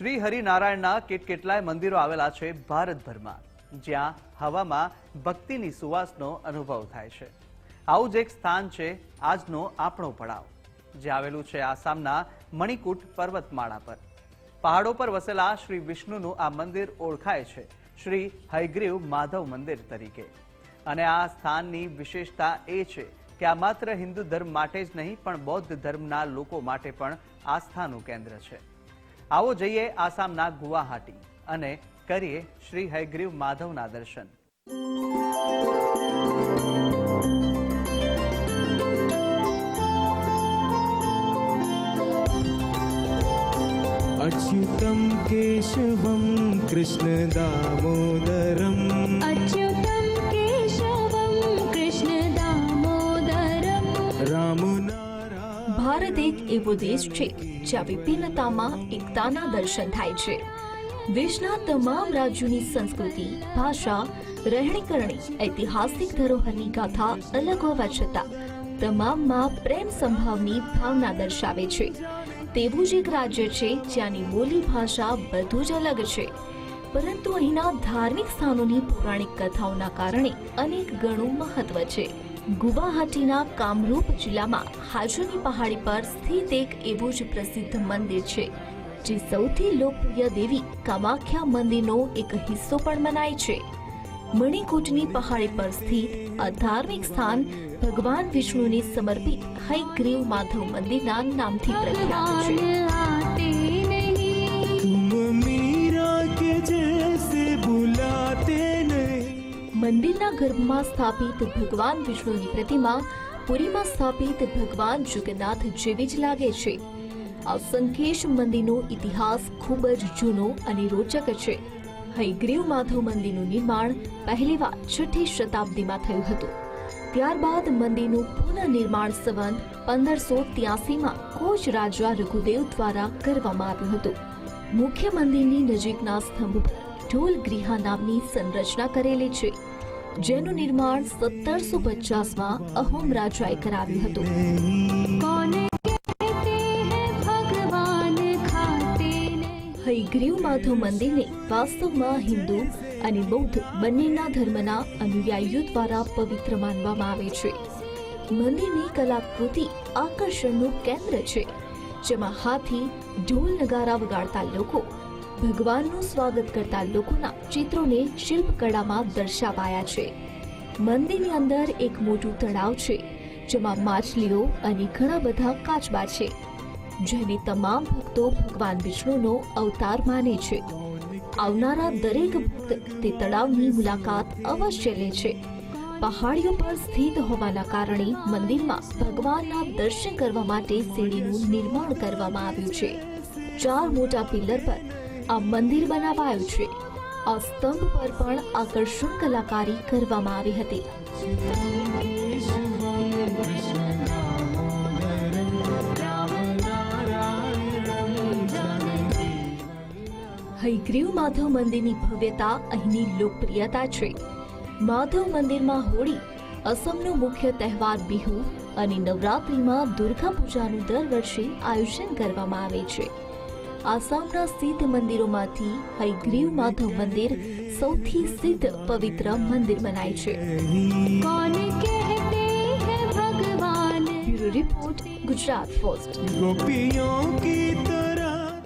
શ્રી હરિનારાયણના કેટલાય મંદિરો આવેલા છે ભારતભરમાં, જ્યાં હવામાં ભક્તિની સુવાસનો અનુભવ થાય છે. આવું જ એક સ્થાન છે આજનો આપણો પડાવ, જે આવેલું છે આસામના મણિકૂટ પર્વતમાળા પર. પહાડો પર વસેલા શ્રી વિષ્ણુનું આ મંદિર ઓળખાય છે શ્રી હયગ્રીવ માધવ મંદિર તરીકે. અને આ સ્થાનની વિશેષતા એ છે કે આ માત્ર હિન્દુ ધર્મ માટે જ નહીં, પણ બૌદ્ધ ધર્મના લોકો માટે પણ આસ્થાનું કેન્દ્ર છે. આવો જઈએ આસામના ગુવાહાટી અને કરીએ શ્રી હયગ્રીવ માધવના દર્શન. अच्युतं केशवं कृष्ण दामोदरम् अच्युतं केशवं कृष्ण दामोदरम् राम ભારત એક એવો દેશ છે જ્યાં વિભિન્નતામાં એકતાના દર્શન થાય છે. દેશના તમામ રાજ્યોની સંસ્કૃતિ, ભાષા, રહેણીકરણી, ઐતિહાસિક ધરોહરની ગાથા અલગ હોવા છતાં તમામમાં પ્રેમ સંભાવની ભાવના દર્શાવે છે. તેવું જ એક રાજ્ય છે જ્યાંની બોલી ભાષા બધું જ અલગ છે, પરંતુ અહીંના ધાર્મિક સ્થાનોની પૌરાણિક કથાઓના કારણે અનેક ગણું મહત્વ છે. ગુવાહાટીના કામરૂપ જિલ્લામાં હાજોની પહાડી પર સ્થિત એક એવું જ પ્રસિદ્ધ મંદિર છે, જે સૌથી લોકપ્રિય દેવી કામાખ્યા મંદિરનો એક હિસ્સો પણ મનાય છે. મણિકૂટની પહાડી પર સ્થિત આ ધાર્મિક સ્થાન ભગવાન વિષ્ણુને સમર્પિત હયગ્રીવ માધવ મંદિરના નામથી પ્રખ્યાત છે. तुम मीरा के जैसे बुलाते नहीं. મંદિરના ગર્ભમાં સ્થાપિત ભગવાન વિષ્ણુની પ્રતિમા પુરીમાં સ્થાપિત ભગવાન જગન્નાથ જેવી જ લાગે છે. આ સંકેશ મંદિરનો ઇતિહાસ ખૂબ જ જૂનો અને રોચક છે. હયગ્રીવ માધવ મંદિરનું નિર્માણ પહેલીવાર 6ઠી શતાબ્દીમાં થયું હતું. ત્યારબાદ મંદિરનું પુનઃનિર્માણ સંવંત 1583માં કોચ રાજા રઘુદેવ દ્વારા કરવામાં આવ્યું હતું. મુખ્ય મંદિરની નજીકના સ્તંભ પર ઢોલ ગ્રીહા નામની સંરચના કરેલી છે, જેનું નિર્માણ 1750માં અહોમ રાજાએ કરાવ્યું હતું. હયગ્રીવ માધવ મંદિરને વાસ્તવમાં હિન્દુ અને બૌદ્ધ બંનેના ધર્મના અનુયાયીઓ દ્વારા પવિત્ર માનવામાં આવે છે. મંદિરની કલાકૃતિ આકર્ષણનું કેન્દ્ર છે, જેમાં હાથી, ઢોલ નગારા વગાડતા લોકો, ભગવાનનું સ્વાગત કરતા લોકોના ચિત્રોને શિલ્પકળામાં દર્શાવાયા છે. મંદિરની અંદર એક મોટું તળાવ છે, જેમાં માછલીઓ અને ઘણા બધા કાચબા છે, જેને તમામ ભક્તો ભગવાન વિષ્ણુનો અવતાર માને છે. આવનારા દરેક ભક્ત તે તળાવની મુલાકાત અવશ્ય લે છે. પહાડીઓ પર સ્થિત હોવાના કારણે મંદિરમાં ભગવાનના દર્શન કરવા માટે સીડીનું નિર્માણ કરવામાં આવ્યું છે. 4 મોટા પિલ્લર પર આ મંદિર બનાવાયું છે. આ સ્તંભ પર પણ આકર્ષક કલાકારી કરવામાં આવી હતી. હયગ્રીવ માધવ મંદિરની ભવ્યતા અહીંની લોકપ્રિયતા છે. માધવ મંદિરમાં હોળી, અસમનો મુખ્ય તહેવાર બિહુ અને નવરાત્રિમાં દુર્ગા પૂજાનું દર વર્ષે આયોજન કરવામાં આવે છે. આસામના સિદ્ધ મંદિરોમાંથી હયગ્રીવ માધવ મંદિર સૌથી સિદ્ધ પવિત્ર મંદિર મનાય છે. Bureau report, Gujarat post. गोपियों की